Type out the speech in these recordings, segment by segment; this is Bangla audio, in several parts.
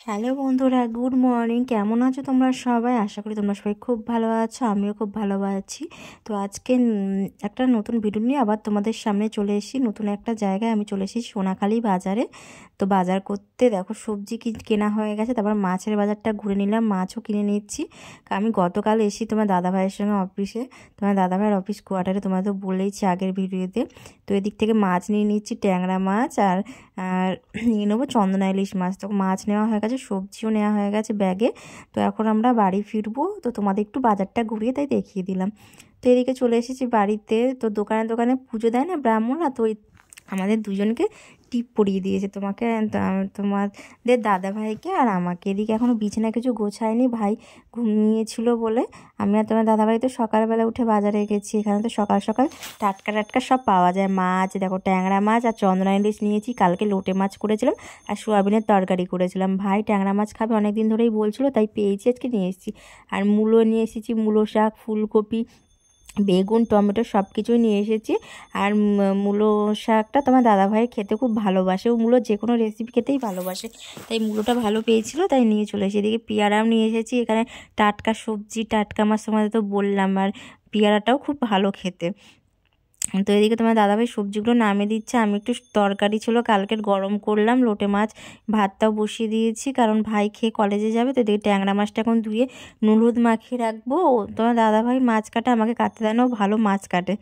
হ্যালো বন্ধুরা, গুড মর্নিং। কেমন আছো তোমরা সবাই? আশা করি তোমরা সবাই খুব ভালো আছো, আমিও খুব ভালো আছি। তো আজকে একটা নতুন ভিডিও নিয়ে আবার তোমাদের সামনে চলে এসেছি। নতুন একটা জায়গায় আমি চলে এসেছি, সোনাখালি বাজারে। তো বাজার করতে দেখো সবজি কেনা হয়ে গেছে, তারপর মাছের বাজারটা ঘুরে নিলাম, মাছও কিনে নিচ্ছি। আমি গতকাল এসেছি তোমার দাদাভাইয়ের সঙ্গে অফিসে, তোমার দাদাভাইয়ের অফিস কোয়ার্টারে, তোমাদের তো বলেইছি আগের ভিডিওতে। তো এদিক থেকে মাছ নিয়ে নিচ্ছি, ট্যাংরা মাছ, আর নিয়ে নেবো চন্দনা ইলিশ মাছ। তো মাছ নেওয়া হয়ে গেছে, সবজিও নেওয়া হয়ে গেছে ব্যাগে। তো এখন আমরা বাড়ি ফিরবো, তো তোমাদের একটু বাজারটা ঘুরিয়ে তাই দেখিয়ে দিলাম। তো এদিকে চলে এসেছি বাড়িতে। তো দোকানে দোকানে পুজো দেয় না ব্রাহ্মণরা, তো আমাদের দুজনকে টিপ পরিয়ে দিয়েছে, তোমাদের দাদা ভাইকে আর আমাকে। এদিকে এখনও বিছানা কিছু গোছায়নি, ভাই ঘুমিয়েছিল বলে। আমি আর তোমার দাদাভাই তো সকালবেলা উঠে বাজারে গেছি। এখানে তো সকাল সকাল টাটকা টাটকা সব পাওয়া যায়। মাছ দেখো, ট্যাংরা মাছ আর চন্দনা ইলিশ নিয়েছি। কালকে লোটে মাছ করেছিলাম আর সোয়াবিনের তরকারি করেছিলাম। ভাই ট্যাংরা মাছ খাবে অনেক দিন ধরেই বলছিল, তাই পেয়েছি, আজকে নিয়ে এসেছি। আর মূলো নিয়ে এসেছি, মূলো শাক, ফুলকপি, বেগুন, টমেটো সব কিছুই নিয়ে এসেছি। আর মূলো শাকটা তোমার দাদাভাই খেতে খুব ভালোবাসে, ও মূলো যে কোনো রেসিপি খেতেই ভালোবাসে, তাই মূলোটা ভালো পেয়েছিল, তাই নিয়ে চলে এসেছি। এদিকে পেয়ারাও নিয়ে এসেছি। এখানে টাটকা সবজি, টাটকা মাছ তোমাদের তো বললাম, আর পেয়ারাটাও খুব ভালো খেতে। তো এদিকে তোমার দাদাভাই সবজিগুলো নামিয়ে দিচ্ছে, আমি একটু তরকারি ছিল কালকের গরম করলাম, লোটে মাছ, ভাতটাও বসিয়ে দিয়েছি, কারণ ভাই খেয়ে কলেজে যাবে। তো এদিকে ট্যাংরা মাছটা এখন ধুয়ে নুন হলুদ মাখিয়ে রাখবো। তোমার দাদাভাই মাছ কাটা, আমাকে কাটতে দেয় না, ও ভালো মাছ কাটে।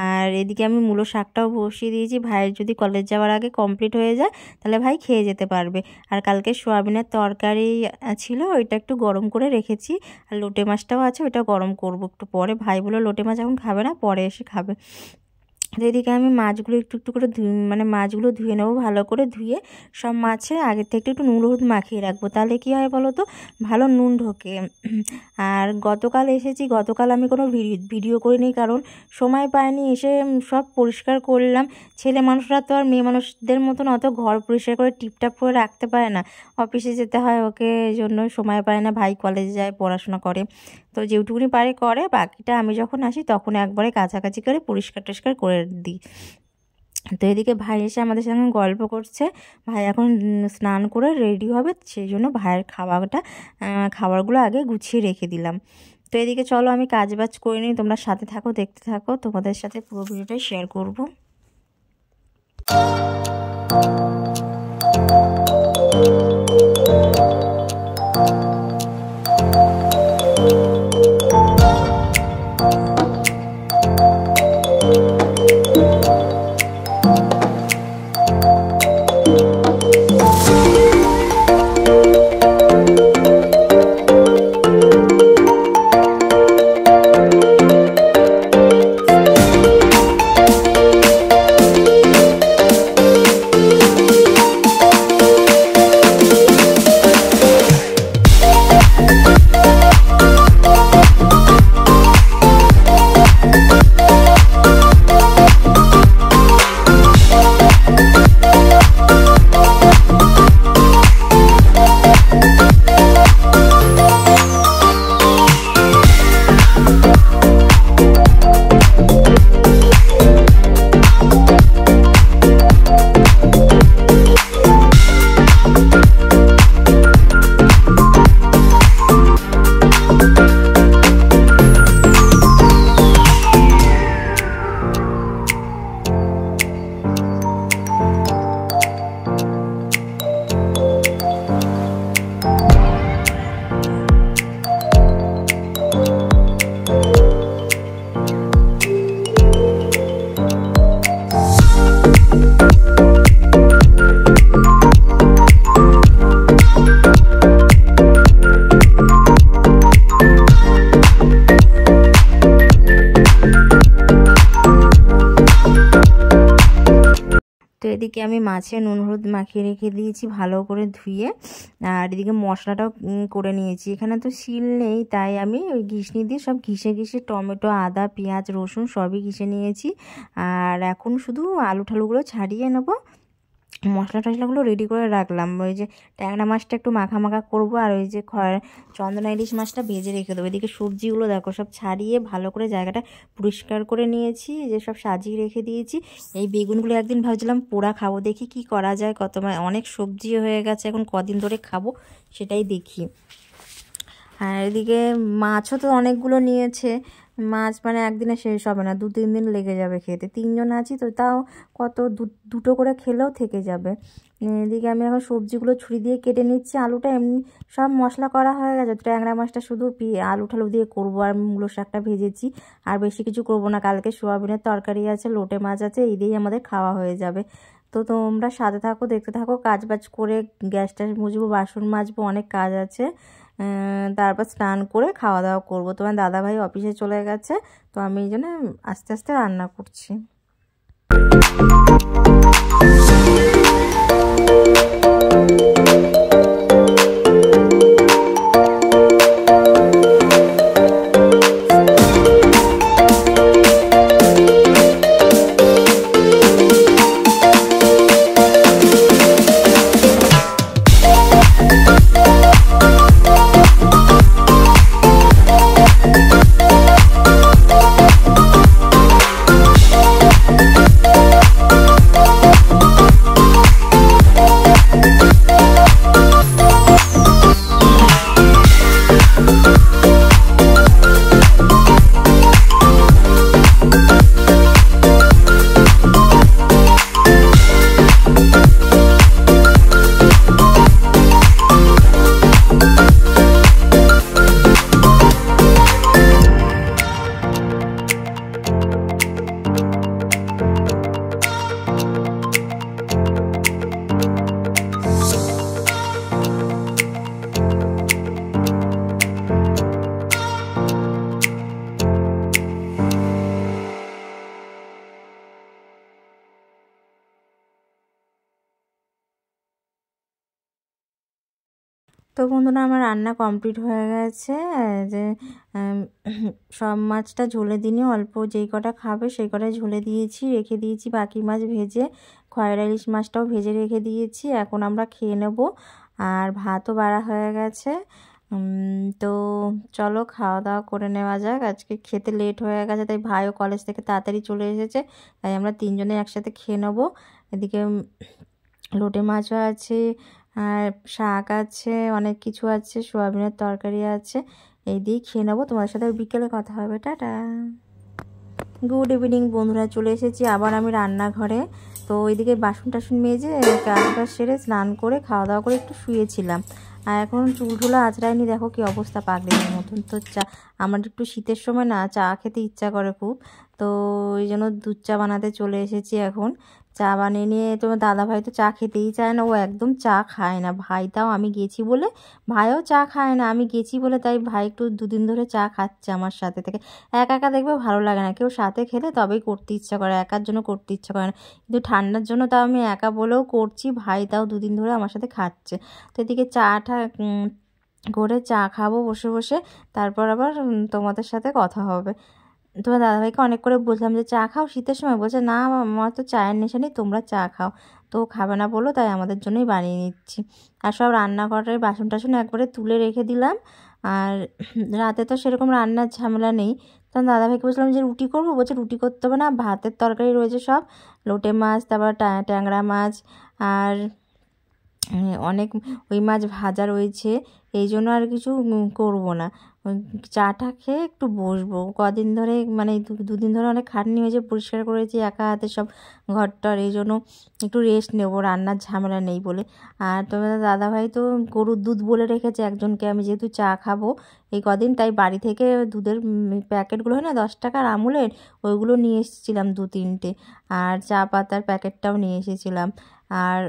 আর এদিকে আমি মূলো শাকটাও বসিয়ে দিয়েছি, ভাইয়ের যদি কলেজ যাওয়ার আগে কমপ্লিট হয়ে যায় তাহলে ভাই খেয়ে যেতে পারবে। আর কালকে সোয়াবিনের তরকারি ছিল, ওইটা একটু গরম করে রেখেছি। আর লোটে মাছটাও আছে, ওইটা গরম করবো একটু পরে। ভাই বলে লোটে মাছ এখন খাবে না, পরে এসে খাবে। তো এদিকে আমি মাছগুলো একটু একটু করে মাছগুলো ধুয়ে নেবো, ভালো করে ধুয়ে সব মাছে আগের থেকে একটু নুন হলুদ মাখিয়ে রাখবো, তাহলে কী হয় বলো তো, ভালো নুন ঢোকে। আর গতকাল এসেছি, গতকাল আমি কোনো ভিডিও করিনি, কারণ সময় পাইনি। এসে সব পরিষ্কার করলাম। ছেলে মানুষরা তো আর মেয়ে মানুষদের মতন অত ঘর পরিষ্কার করে টিপটাপ করে রাখতে পারে না, অফিসে যেতে হয় ওকে, এই জন্য সময় পায় না। ভাই কলেজে যায়, পড়াশোনা করে, তো যেটুকুনি পারে করে, বাকিটা আমি যখন আসি তখন একবারে কাছাকাছি করে পরিষ্কার টরিষ্কার করে দিই। তো এদিকে ভাই এসে আমাদের সঙ্গে গল্প করছে। ভাই এখন স্নান করে রেডি হবে, সেই জন্য ভাইয়ের খাবারগুলো আগে গুছিয়ে রেখে দিলাম। তো এদিকে চলো আমি কাজ বাজ করে নিই, তোমরা সাথে থাকো, দেখতে থাকো, তোমাদের সাথে পুরো ভিডিওটাই শেয়ার করবো। তো এদিকে আমি মাছে নুন হলুদ মাখিয়ে রেখে দিয়েছি ভালো করে ধুয়ে। আর এদিকে মশলাটাও করে নিয়েছি। এখানে তো শিল নেই, তাই আমি ওই ঘিসনি দিয়ে সব ঘিষে ঘিষে টমেটো, আদা, পেঁয়াজ, রসুন সবই ঘিষে নিয়েছি। আর এখন শুধু আলু ঠালুগুলো ছাড়িয়ে নেবো। মশলা টশলাগুলো রেডি করে রাখলাম। ওই যে ট্যাংরা মাছটা একটু মাখা মাখা করবো, আর ওই যে চন্দনা ইলিশ মাছটা ভেজে রেখে দেবো। এদিকে সবজিগুলো দেখো সব ছাড়িয়ে ভালো করে জায়গাটা পরিষ্কার করে নিয়েছি, যে সব সাজিয়ে রেখে দিয়েছি। এই বেগুনগুলো একদিন ভাবছিলাম পোড়া খাবো, দেখি কি করা যায়। অনেক সবজি হয়ে গেছে এখন, কদিন ধরে খাবো সেটাই দেখি। আর এদিকে মাছও তো অনেকগুলো নিয়েছে। মাছ মানে একদিনে শেষ হবে না, 2-3 দিন লেগে যাবে খেতে। 3 জন আছি তো, তাও কত দুটো করে খেলেও থেকে যাবে। এদিকে আমি এখন সবজিগুলো ছুরি দিয়ে কেটে নিচ্ছি। আলুটা এমনি সব মশলা করা হয়ে গেছে, ট্যাংরা মাছটা শুধু আলু ঠালু দিয়ে করবো, আর মূলো শাকটা ভেজেছি। আর বেশি কিছু করবো না, কালকে সোয়াবিনের তরকারি আছে, লোটে মাছ আছে, এই দিয়েই আমাদের খাওয়া হয়ে যাবে। তো তোমরা সাথে থাকো, দেখতে থাকো। কাজ বাজ করে গ্যাস ট্যাস মুছবো, বাসন মাজবো, অনেক কাজ আছে। তারপর স্নান করে খাওয়া দাওয়া করবো। তোমার দাদাভাই অফিসে চলে গেছে, তো আমি এই জন্য আস্তে আস্তে রান্না করছি। তো বন্ধুরা, আমার রান্না কমপ্লিট হয়ে গেছে। যে সব মাছটা ঝোলে দিইনি, অল্প যেই কটা খাবে সেই কটাই ঝোলে দিয়েছি, রেখে দিয়েছি। বাকি মাছ ভেজে, খয়রা ইলিশ মাছটাও ভেজে রেখে দিয়েছি। এখন আমরা খেয়ে নেব। আর ভাতও বাড়া হয়ে গেছে। তো চলো খাওয়া দাওয়া করে নেওয়া যাক। আজকে খেতে লেট হয়ে গেছে, তাই ভাইও কলেজ থেকে তাড়াতাড়ি চলে এসেছে, তাই আমরা 3 জনে একসাথে খেয়ে নেবো। এদিকে লোটে মাছও আছে, আর শাক আছে, অনেক কিছু আছে, সোয়াবিনের তরকারি আছে। এই দিয়ে খেয়ে নেবো। তোমার সাথে বিকেলে কথা হবে। টাটা। গুড ইভিনিং বন্ধুরা, চলে এসেছি আবার আমি রান্নাঘরে। তো ওইদিকে বাসন টাসন মেজে কাজটা সেরে স্নান করে খাওয়া দাওয়া করে একটু শুয়েছিলাম। আর এখন চুলগুলো আঁচড়ায়নি, দেখো কি অবস্থা পাগলির মতন। তো আমার একটু শীতের সময় না চা খেতে ইচ্ছা করে খুব, তো ওই জন্য দুধ চা বানাতে চলে এসেছি এখন। চা বানিয়ে নিয়ে, তোমার দাদাভাই তো চা খেতেই চায় না, ও একদম চা খায় না। ভাই তাও আমি গেছি বলে, ভাইও চা খায় না, আমি গেছি বলে তাই ভাই একটু 2 দিন ধরে চা খাচ্ছে আমার সাথে থেকে। একা একা দেখবে ভালো লাগে না, কেউ সাথে খেলে তবেই করতে ইচ্ছা করে, একার জন্য করতে ইচ্ছা করে না। কিন্তু ঠান্ডার জন্য তাও আমি একা বলেও করছি, ভাই তাও 2 দিন ধরে আমার সাথে খাচ্ছে। তো এদিকে চাটা করে চা খাবো বসে বসে, তারপর আবার তোমাদের সাথে কথা হবে। তোমার দাদাভাইকে অনেক করে বললাম যে চা খাও শীতের সময়, বলছে না আমার তো চায়ের নেশা নেই, তোমরা চা খাও। তো খাবে না বলো, তাই আমাদের জন্যই বানিয়ে নিচ্ছি। আর সব রান্নাঘরের বাসন টাসন একবারে তুলে রেখে দিলাম। আর রাতে তো সেরকম রান্নার ঝামেলা নেই। তখন দাদাভাইকে বলছিলাম যে রুটি করবো, বলছে রুটি করতে হবে না, ভাতের তরকারি রয়েছে সব, লোটে মাছ, তারপর ট্যাংরা মাছ, আর অনেক ওই মাছ ভাজা রয়েছে, এই জন্য আর কিছু করবো না। চাটা খেয়ে একটু বসবো। কদিন ধরে মানে 2 দিন ধরে অনেক খাটনি হয়েছে, পরিষ্কার করেছি একা হাতে সব ঘরটার, এই জন্য একটু রেস্ট নেবো, রান্নার ঝামেলা নেই বলে। আর তোমাদের দাদাভাই তো গরুর দুধ বলে রেখেছে একজনকে, আমি যেহেতু চা খাবো এই কদিন, তাই বাড়ি থেকে দুধের প্যাকেটগুলো হয় না 10 টাকার আমুলের, ওইগুলো নিয়ে এসেছিলাম 2-3টে। আর চা পাতার প্যাকেটটাও নিয়ে এসেছিলাম। আর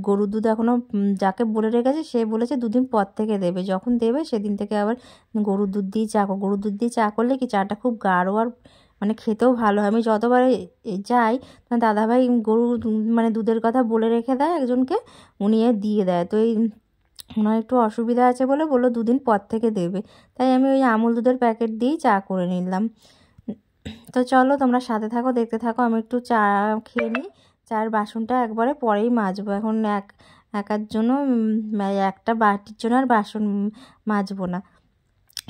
গরুর দুধ এখনও যাকে বলে রেখেছে সে বলেছে 2 দিন পর থেকে দেবে, যখন দেবে সেদিন থেকে আবার গরুর দুধ দিয়ে চা। গরুর দুধ দিয়ে চা করলে কি চাটা খুব গাঢ় আর মানে খেতেও ভালো হয়। আমি যতবার যাই দাদাভাই গরু মানে দুধের কথা বলে রেখে দেয় একজনকে, উনি দিয়ে দেয়। তো এই ওনার একটু অসুবিধা আছে বলে বললো 2 দিন পর থেকে দেবে, তাই আমি ওই আমুল দুধের প্যাকেট দিয়েই চা করে নিলাম। তো চলো তোমরা সাথে থাকো, দেখতে থাকো। আমি একটু চা খেয়ে নিই, চায়ের বাসনটা একবারে পরেই মাজবো, এখন একার জন্য একটা বাটির জন্য আর বাসন মাজবো না।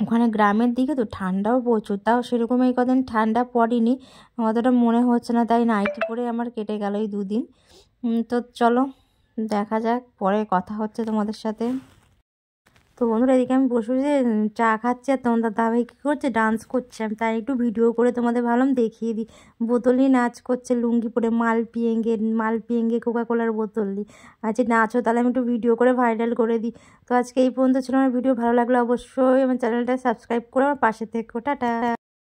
ওখানে গ্রামের দিকে তো ঠান্ডাও প্রচুর, তাও সেরকম এই কদিন ঠান্ডা পড়েনি, অতটা মনে হচ্ছে না, তাই নাইটি পরে আমার কেটে গেল এই 2 দিন। তো চলো দেখা যাক, পরে কথা হচ্ছে তোমাদের সাথে। তো বন্ধুরা এদিকে আমি বসে বসে চা খাচ্ছি, আর তোমার দাদাভাই কী করছে, ডান্স করছে। আমি তাই একটু ভিডিও করে তোমাদের ভাবলাম দেখিয়ে দিই। বোতল নিয়ে নাচ করছে, লুঙ্গি পরে, মাল পিয়েঙ্গে কোকাকোলার বোতল নিয়ে। আচ্ছা নাচো, তাহলে আমি একটু ভিডিও করে ভাইরাল করে দিই। তো আজকে এই পর্যন্ত ছিল আমার ভিডিও, ভালো লাগলে অবশ্যই আমার চ্যানেলটা সাবস্ক্রাইব করে আমার পাশে থেকো। টাটা।